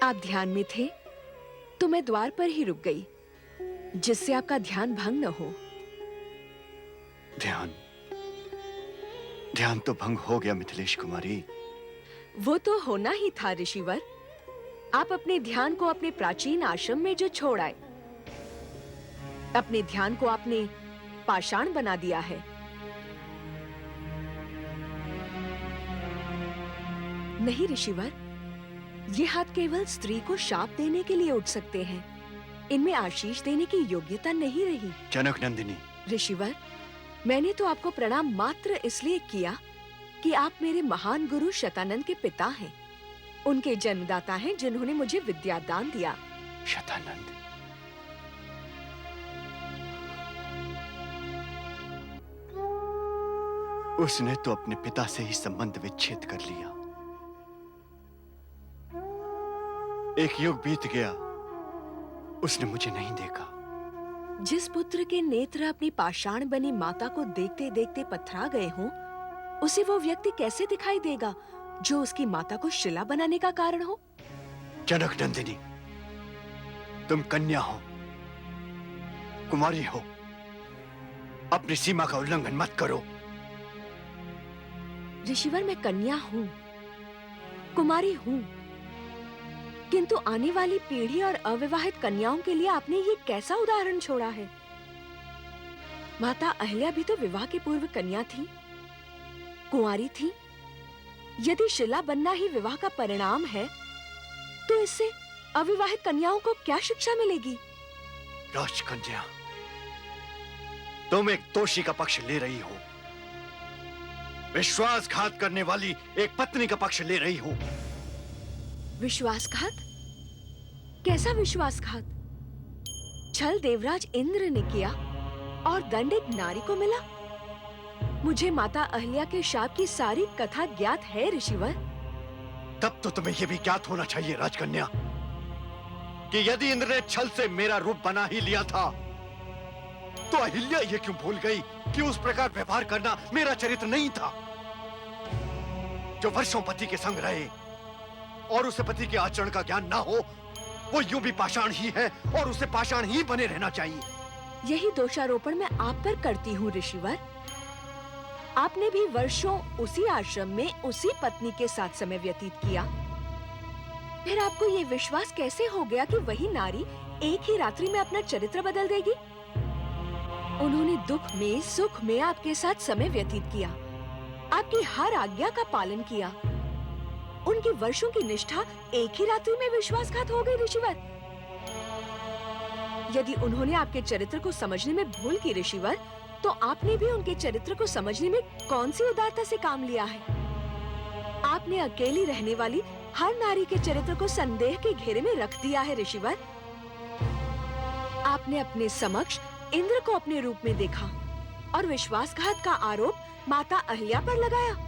आप ध्यान में थे तो मैं द्वार पर ही रुक गई, जिससे आपका ध्यान भंग न हो। ध्यान ध्यान तो भंग हो गया मिथिलेश कुमारी। वो तो होना ही था ऋषिवर। आप अपने ध्यान को अपने प्राचीन आश्रम में जो छोड़ आए, अपने ध्यान को आपने पाषाण बना दिया है। नहीं ऋषिवर, ये हाथ केवल स्त्री को शाप देने के लिए उठ सकते हैं। इनमें आशीष देने की योग्यता नहीं रही। जनक नंदिनी। ऋषिवर, मैंने तो आपको प्रणाम मात्र इसलिए किया कि आप मेरे महान गुरु शतानंद के पिता हैं। उनके जन्मदाता हैं जिन्होंने मुझे विद्यादान दिया। शतानंद? उसने तो अपने पिता से ही संबंध विच्छेद कर लिया। एक युग बीत गया, उसने मुझे नहीं देखा। जिस पुत्र के नेत्र अपनी पाषाण बनी माता को देखते देखते पथरा गए हों, उसे वो व्यक्ति कैसे दिखाई देगा जो उसकी माता को शिला बनाने का कारण हो? जनक नंदिनी, तुम कन्या हो, कुमारी हो, अपनी सीमा का उल्लंघन मत करो। ऋषिवर, मैं कन्या हूं, कुमारी हूं, किंतु आने वाली पीढ़ी और अविवाहित कन्याओं के लिए आपने ये कैसा उदाहरण छोड़ा है? माता अहिल्या भी तो विवाह के पूर्व कन्या थी, कुंवारी थी। यदि शिला बनना ही विवाह का परिणाम है, तो इससे अविवाहित कन्याओं को क्या शिक्षा मिलेगी? राजकन्या, तुम एक दोषी का पक्ष ले रही हो, विश्वासघात करने वाली एक पत्नी का पक्ष ले रही हो। विश्वासघात? कैसा विश्वासघात? छल देवराज इंद्र ने किया और दंड एक नारी को मिला। मुझे माता अहिल्या के शाप की सारी कथा ज्ञात है ऋषिवर। तब तो तुम्हें यह भी ज्ञात होना चाहिए राजकन्या कि यदि इंद्र ने छल से मेरा रूप बना ही लिया था, तो अहिल्या ये क्यों भूल गई कि उस प्रकार व्यवहार करना मेरा चरित्र नहीं था। जो वर्षों पति के संग रहे और उसे पति के आचरण का ज्ञान ना हो, वो यूं भी पाषाण ही है और उसे पाषाण ही बने रहना चाहिए। यही दोषारोपण मैं आप पर करती हूँ ऋषिवर। आपने भी वर्षों उसी आश्रम में उसी पत्नी के साथ समय व्यतीत किया। फिर आपको ये विश्वास कैसे हो गया कि वही नारी एक ही रात्रि में अपना चरित्र बदल देगी? उन्होंने दुख में सुख में आपके साथ समय व्यतीत किया, आपकी हर आज्ञा का पालन किया। उनकी वर्षों की निष्ठा एक ही रात्रि में विश्वासघात हो गई ऋषिवर। यदि उन्होंने आपके चरित्र को समझने में भूल की ऋषिवर, तो आपने भी उनके चरित्र को समझने में कौन सी उदारता से काम लिया है? आपने अकेली रहने वाली हर नारी के चरित्र को संदेह के घेरे में रख दिया है ऋषिवर। आपने अपने समक्ष इंद्र को अपने रूप में देखा और विश्वासघात का आरोप माता अहिल्या पर लगाया।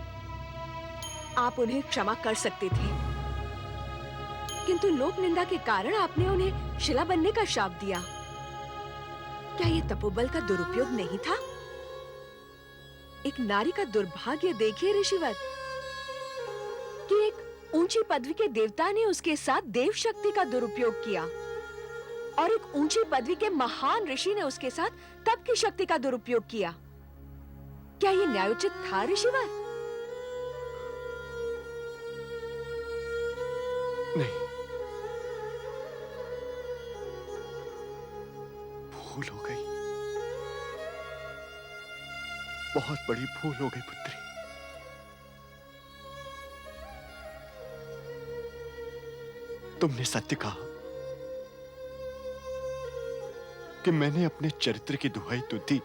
आप उन्हें क्षमा कर सकते थे, किंतु लोक निंदा के कारण आपने उन्हें शिला बनने का शाप दिया। क्या ये तपोबल का दुरुपयोग नहीं था? एक नारी का दुर्भाग्य देखिए ऋषिवर, कि एक ऊंची पदवी के देवता ने उसके साथ देव शक्ति का दुरुपयोग किया और एक ऊंची पदवी के महान ऋषि ने उसके साथ तप की शक्ति का दुरुपयोग किया। क्या ये न्यायोचित था ऋषिवर? नहीं, भूल हो गई, बहुत बड़ी भूल हो गई पुत्री। तुमने सत्य कहा कि मैंने अपने चरित्र की दुहाई तो दी,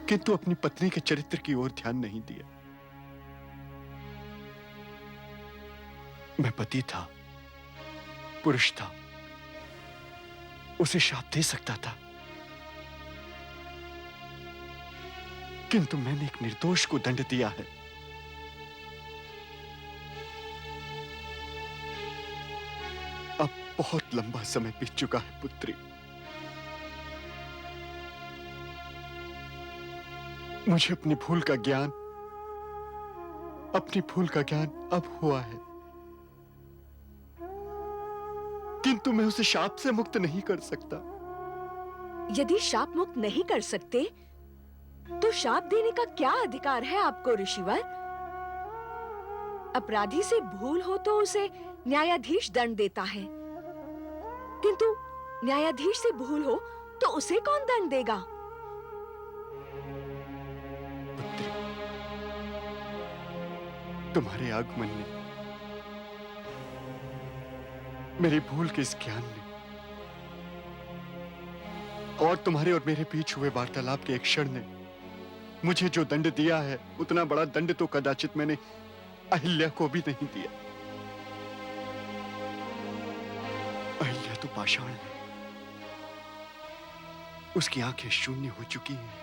किंतु अपनी पत्नी के चरित्र की ओर ध्यान नहीं दिया। मैं पति था, पुरुष था, उसे शाप दे सकता था, किंतु मैंने एक निर्दोष को दंड दिया है। अब बहुत लंबा समय बीत चुका है पुत्री। मुझे अपनी भूल का ज्ञान अब हुआ है। किंतु मैं उसे शाप से मुक्त नहीं कर सकता। यदि शाप मुक्त नहीं कर सकते तो शाप देने का क्या अधिकार है आपको ऋषिवर? अपराधी से भूल हो तो उसे न्यायाधीश दंड देता है, किंतु न्यायाधीश से भूल हो तो उसे कौन दंड देगा? पुत्री, तुम्हारे आगमन ने, मेरी भूल के इस ज्ञान ने और तुम्हारे और मेरे बीच हुए वार्तालाप के एक क्षण ने मुझे जो दंड दिया है, उतना बड़ा दंड तो कदाचित मैंने अहिल्या को भी नहीं दिया। अहिल्या तो पाषाण है, उसकी आंखें शून्य हो चुकी हैं,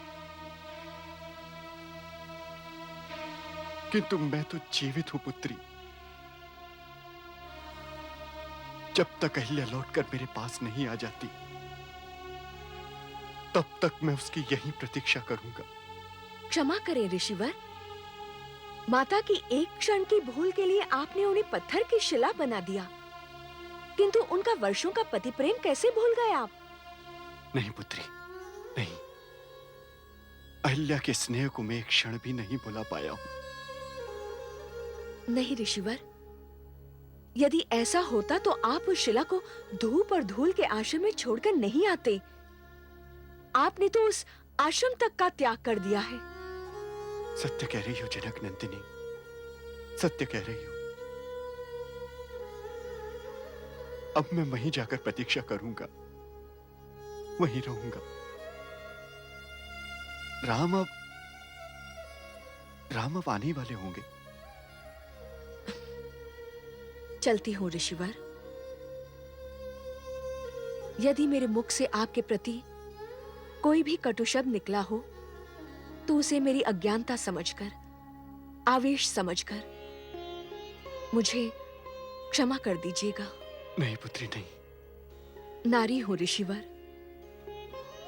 किंतु मैं तो जीवित हूं पुत्री। जब तक अहिल्या लौटकर मेरे पास नहीं आ जाती, तब तक मैं उसकी यही प्रतीक्षा करूंगा। क्षमा करें ऋषिवर, माता की एक क्षण की भूल के लिए आपने उन्हें पत्थर की शिला बना दिया, किंतु उनका वर्षों का पति प्रेम कैसे भूल गए आप? नहीं पुत्री, नहीं। अहिल्या के स्नेह को मैं एक क्षण भी नहीं भुला पाया हूं। नहीं ऋषिवर, यदि ऐसा होता तो आप उस शिला को धूप और धूल के आश्रम में छोड़कर नहीं आते। आपने तो उस आश्रम तक का त्याग कर दिया है। सत्य कह रही हो जनक नंदिनी, सत्य कह रही हो। अब मैं वहीं जाकर प्रतीक्षा करूंगा, वहीं रहूंगा। राम अब आने वाले होंगे। चलती हूँ ऋषिवर। यदि मेरे मुख से आपके प्रति कोई भी कटु शब्द निकला हो तो उसे मेरी अज्ञानता समझकर, आवेश समझकर मुझे क्षमा कर दीजिएगा। नहीं पुत्री, नहीं। नारी हूं ऋषिवर,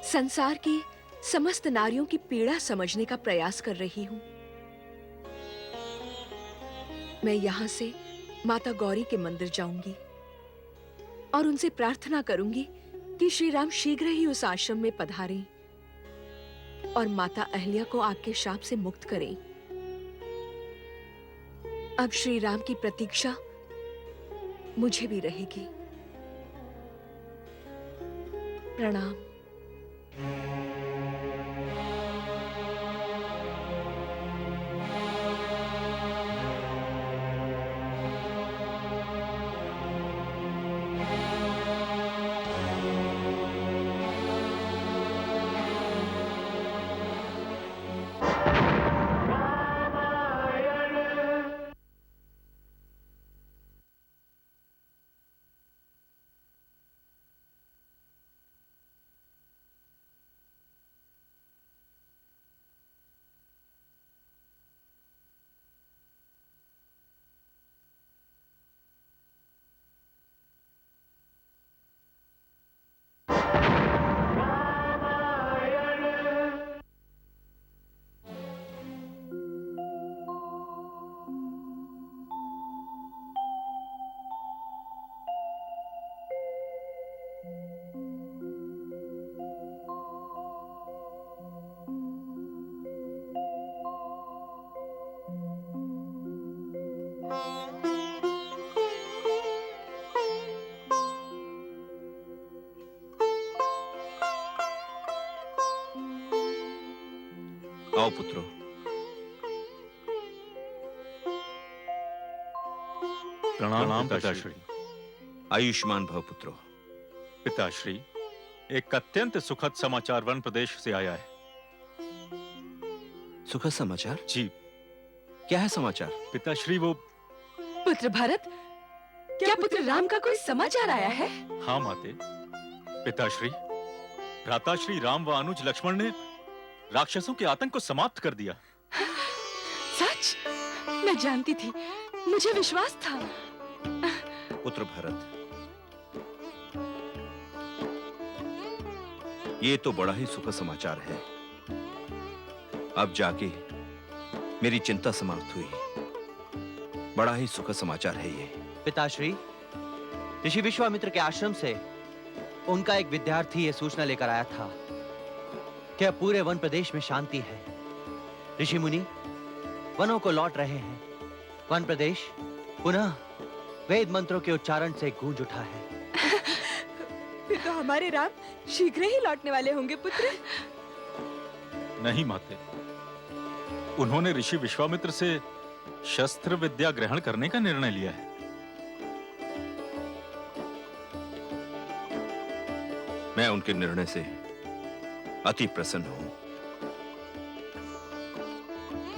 संसार की समस्त नारियों की पीड़ा समझने का प्रयास कर रही हूं। मैं यहां से माता गौरी के मंदिर जाऊंगी और उनसे प्रार्थना करूंगी कि श्री राम शीघ्र ही उस आश्रम में पधारें और माता अहिल्या को आपके शाप से मुक्त करें। अब श्री राम की प्रतीक्षा मुझे भी रहेगी। प्रणाम। आओ पुत्रो। प्रणाम पिताश्री। आयुष्मान भव पुत्रो। पिताश्री, एक अत्यंत सुखद समाचार वन प्रदेश से आया है। सुखद समाचार? जी। क्या है समाचार? पिताश्री, वो पुत्र भरत, क्या पुत्र राम का कोई समाचार आया है? हाँ माते। पिताश्री, भ्राताश्री राम व अनुज लक्ष्मण ने राक्षसों के आतंक को समाप्त कर दिया। सच? मैं जानती थी, मुझे विश्वास था। पुत्र भरत, ये तो बड़ा ही सुखद समाचार है। अब जाके मेरी चिंता समाप्त हुई। बड़ा ही सुखद समाचार है ये। पिताश्री, ऋषि विश्वामित्र के आश्रम से उनका एक विद्यार्थी यह सूचना लेकर आया था कि अब पूरे वन प्रदेश में शांति है। ऋषि मुनि वनों को लौट रहे हैं। वन प्रदेश पुनः वेद मंत्रों के उच्चारण से गूंज उठा है। फिर तो हमारे राम शीघ्र ही लौटने वाले होंगे पुत्र। नहीं माते, उन्होंने ऋषि विश्वामित्र से शस्त्र विद्या ग्रहण करने का निर्णय लिया है। मैं उनके निर्णय से अति प्रसन्न हूं।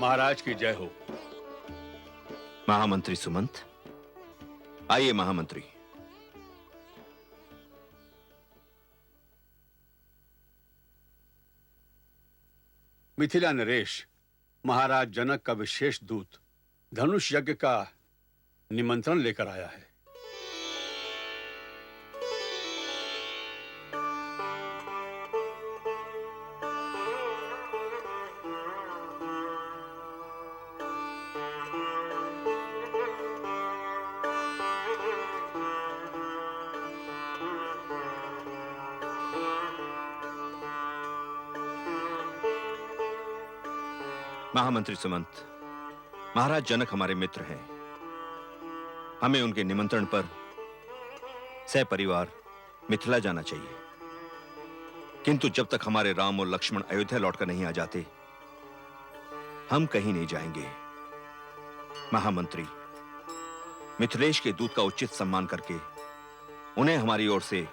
महाराज की जय हो। महामंत्री सुमंत, आइए महामंत्री। मिथिला नरेश महाराज जनक का विशेष दूत धनुष यज्ञ का निमंत्रण लेकर आया है। महामंत्री सुमंत, महाराज जनक हमारे मित्र हैं। हमें उनके निमंत्रण पर सपरिवार मिथिला जाना चाहिए, किंतु जब तक हमारे राम और लक्ष्मण अयोध्या लौटकर नहीं आ जाते, हम कहीं नहीं जाएंगे। महामंत्री, मिथिलेश के दूत का उचित सम्मान करके उन्हें हमारी ओर से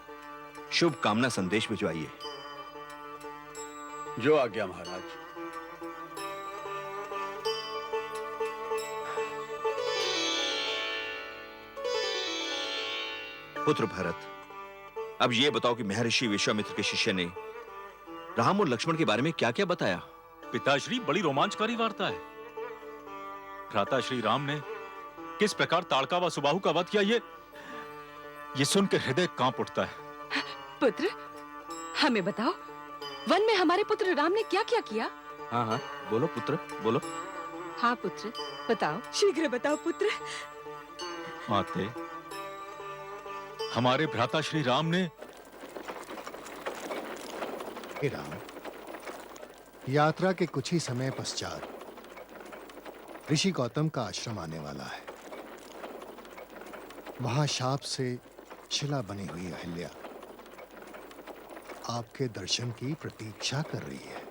शुभ कामना संदेश भिजवाइए। जो आज्ञा महाराज। पुत्र भरत, अब यह बताओ कि महर्षि विश्वामित्र के शिष्य ने राम और लक्ष्मण के बारे में क्या-क्या बताया? पिताश्री, बड़ी रोमांचकारी वार्ता है। भ्राता श्री राम ने किस प्रकार ताड़का व सुबाहु का वध किया, ये सुनकर हृदय कांप उठता है। पुत्र, हमें बताओ, वन में हमारे पुत्र राम ने क्या क्या किया? हाँ हाँ, बोलो पुत्र, बोलो। हाँ पुत्र, बताओ। शीघ्र बताओ पुत्र। माते, हमारे भ्राता श्री राम ने हे राम, यात्रा के कुछ ही समय पश्चात ऋषि गौतम का आश्रम आने वाला है। वहां शाप से शिला बनी हुई अहिल्या आपके दर्शन की प्रतीक्षा कर रही है।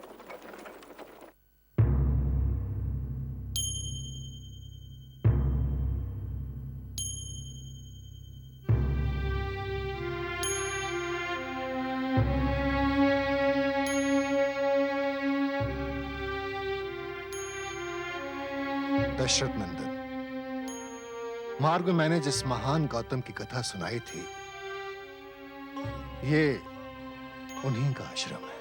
दशरथ नंदन, मार्ग में मैंने जिस महान गौतम की कथा सुनाई थी, ये उन्हीं का आश्रम है।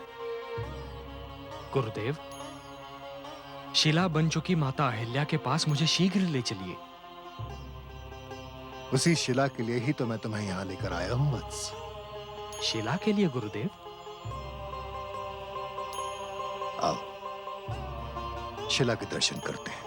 गुरुदेव, शिला बन चुकी माता अहिल्या के पास मुझे शीघ्र ले चलिए। उसी शिला के लिए ही तो मैं तुम्हें यहां लेकर आया हूं वत्स। शिला के लिए गुरुदेव? आओ, शिला के दर्शन करते हैं।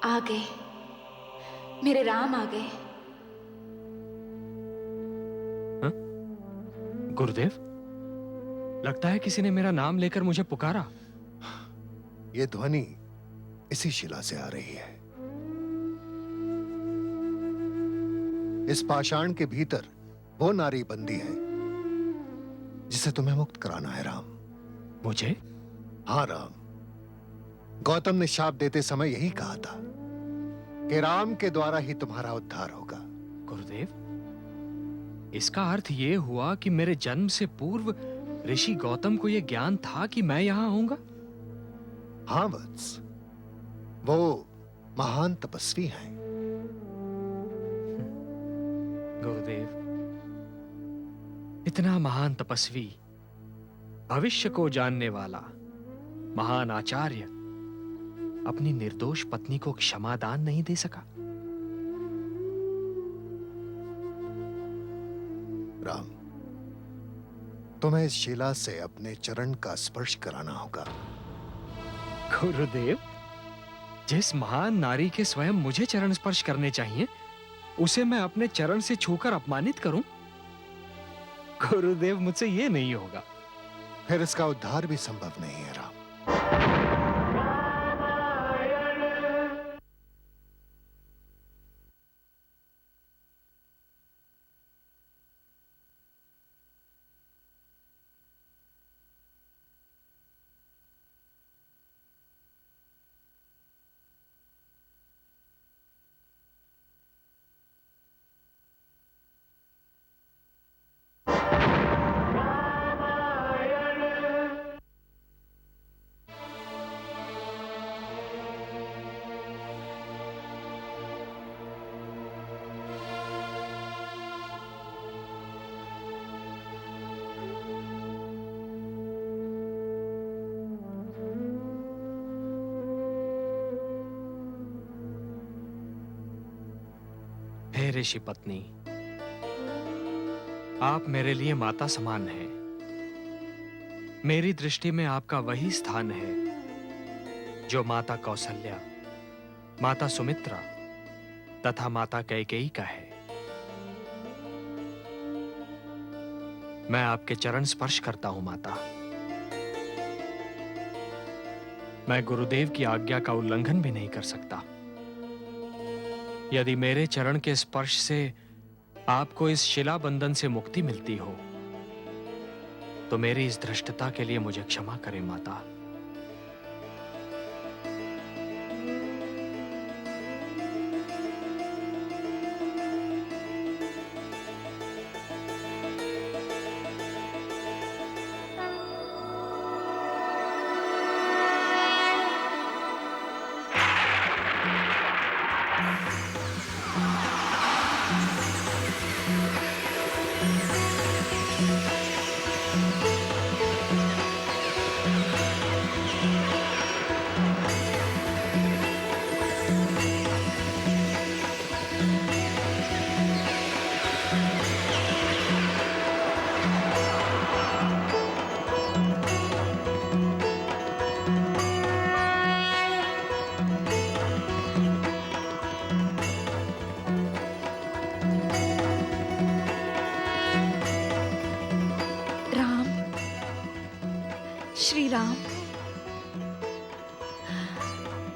आ गए, मेरे राम आ गए। गुरुदेव, लगता है किसी ने मेरा नाम लेकर मुझे पुकारा। ये ध्वनि इसी शिला से आ रही है। इस पाषाण के भीतर वो नारी बंदी है जिसे तुम्हें मुक्त कराना है राम। मुझे? हाँ राम, गौतम ने शाप देते समय यही कहा था कि राम के द्वारा ही तुम्हारा उद्धार होगा। गुरुदेव, इसका अर्थ यह हुआ कि मेरे जन्म से पूर्व ऋषि गौतम को यह ज्ञान था कि मैं यहां आऊंगा? हाँ वत्स, वो महान तपस्वी हैं। गुरुदेव, इतना महान तपस्वी, भविष्य को जानने वाला महान आचार्य अपनी निर्दोष पत्नी को क्षमा दान नहीं दे सका? राम, तुम्हें इस शिला से अपने चरण का स्पर्श कराना होगा। गुरुदेव, जिस महान नारी के स्वयं मुझे चरण स्पर्श करने चाहिए, उसे मैं अपने चरण से छूकर अपमानित करूं? गुरुदेव, मुझसे ये नहीं होगा। फिर इसका उद्धार भी संभव नहीं है राम। हे ऋषि पत्नी, आप मेरे लिए माता समान हैं। मेरी दृष्टि में आपका वही स्थान है जो माता कौसल्या, माता सुमित्रा तथा माता कैकेयी का है। मैं आपके चरण स्पर्श करता हूं माता। मैं गुरुदेव की आज्ञा का उल्लंघन भी नहीं कर सकता। यदि मेरे चरण के स्पर्श से आपको इस शिला बंधन से मुक्ति मिलती हो, तो मेरी इस धृष्टता के लिए मुझे क्षमा करें माता। श्री राम,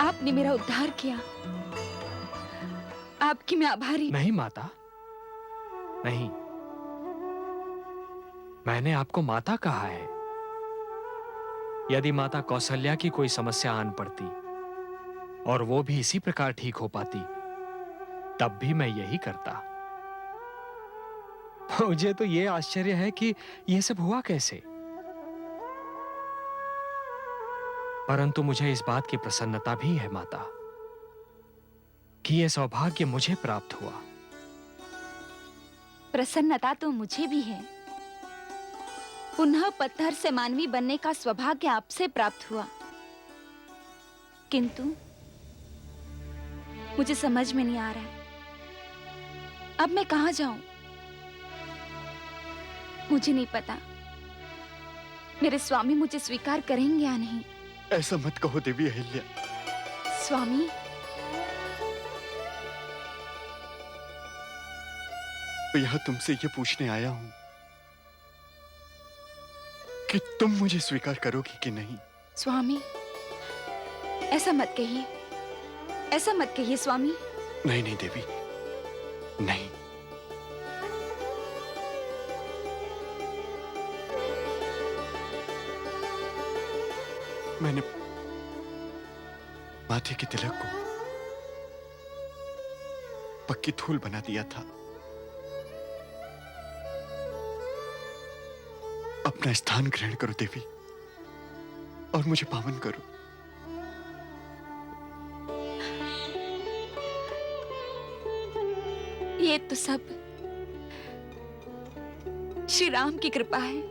आपने मेरा उद्धार किया। आपकी मैं आभारी। नहीं माता, नहीं। मैंने आपको माता कहा है। यदि माता कौसल्या की कोई समस्या आन पड़ती और वो भी इसी प्रकार ठीक हो पाती, तब भी मैं यही करता। मुझे तो ये आश्चर्य है कि यह सब हुआ कैसे। परंतु मुझे इस बात की प्रसन्नता भी है माता कि यह सौभाग्य मुझे प्राप्त हुआ। प्रसन्नता तो मुझे भी है। पुनः पत्थर से मानवी बनने का सौभाग्य आपसे प्राप्त हुआ। किंतु मुझे समझ में नहीं आ रहा है, अब मैं कहां जाऊं? मुझे नहीं पता मेरे स्वामी मुझे स्वीकार करेंगे या नहीं। ऐसा मत कहो देवी अहिल्या। स्वामी, तो यहां तुमसे ये पूछने आया हूं कि तुम मुझे स्वीकार करोगी कि नहीं। स्वामी, ऐसा मत कहिए, ऐसा मत कहिए स्वामी। नहीं नहीं देवी, नहीं। मैंने माथे के तिलक को पक्की धूल बना दिया था। अपना स्थान ग्रहण करो देवी और मुझे पावन करो। ये तो सब श्री राम की कृपा है।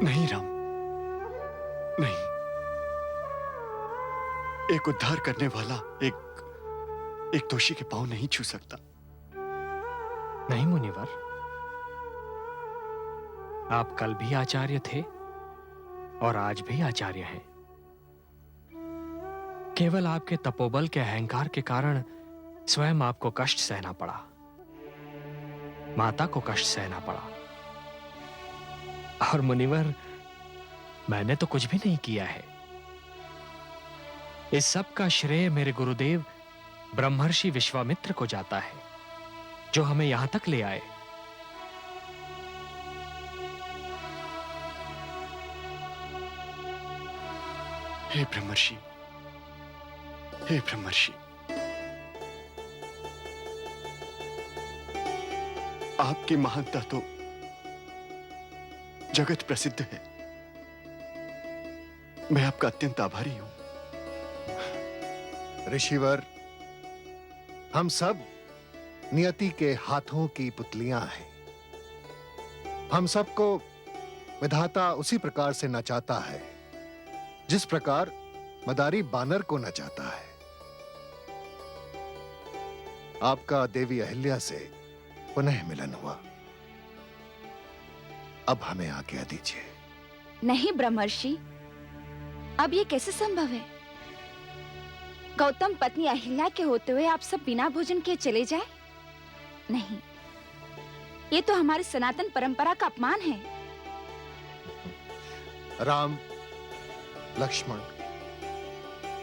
नहीं राम, नहीं। एक उद्धार करने वाला एक दोषी के पांव नहीं छू सकता। नहीं मुनिवर, आप कल भी आचार्य थे और आज भी आचार्य हैं। केवल आपके तपोबल के अहंकार के कारण स्वयं आपको कष्ट सहना पड़ा, माता को कष्ट सहना पड़ा। और मुनिवर, मैंने तो कुछ भी नहीं किया है। इस सब का श्रेय मेरे गुरुदेव ब्रह्मर्षि विश्वामित्र को जाता है, जो हमें यहां तक ले आए। हे ब्रह्मर्षि, हे ब्रह्मर्षि, आपकी महानता तो जगत प्रसिद्ध है। मैं आपका अत्यंत आभारी हूं। ऋषिवर, हम सब नियति के हाथों की पुतलियां हैं। हम सबको विधाता उसी प्रकार से नचाता है जिस प्रकार मदारी बानर को नचाता है। आपका देवी अहिल्या से पुनः मिलन हुआ। अब हमें आज्ञा दीजिए। नहीं ब्रह्मर्षि, अब ये कैसे संभव है? गौतम पत्नी अहिल्या के होते हुए आप सब बिना भोजन के चले जाए? नहीं, ये तो हमारी सनातन परंपरा का अपमान है। राम, लक्ष्मण,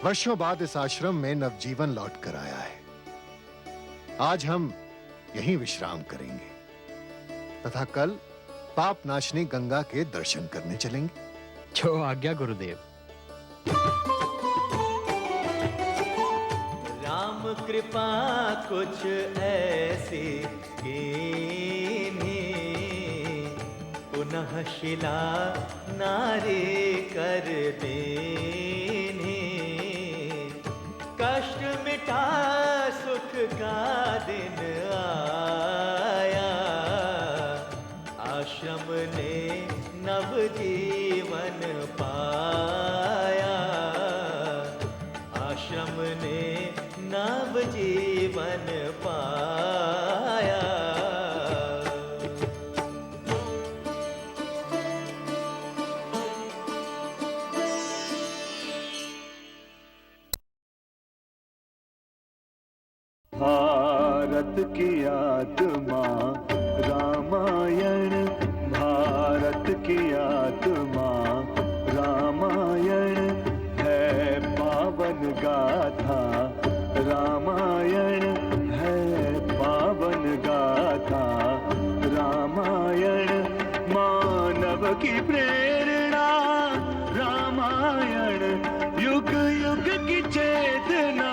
वर्षों बाद इस आश्रम में नवजीवन लौट कर आया है। आज हम यहीं विश्राम करेंगे तथा कल पाप नाशनी गंगा के दर्शन करने चलेंगे। जो आज्ञा गुरुदेव। राम कृपा कुछ ऐसी कीन्ही, पुनः शिला नारी कर दीन्ही। कष्ट मिटा सुख का दिन आया, आश्रम ने नव जीवन पाया। आश्रम ने नव जीवन पाया। भारत की आत्मा रामायण, भारत की आत्मा रामायण है पावन गाथा। रामायण है पावन गाथा। रामायण मानव की प्रेरणा। रामायण युग युग की चेतना।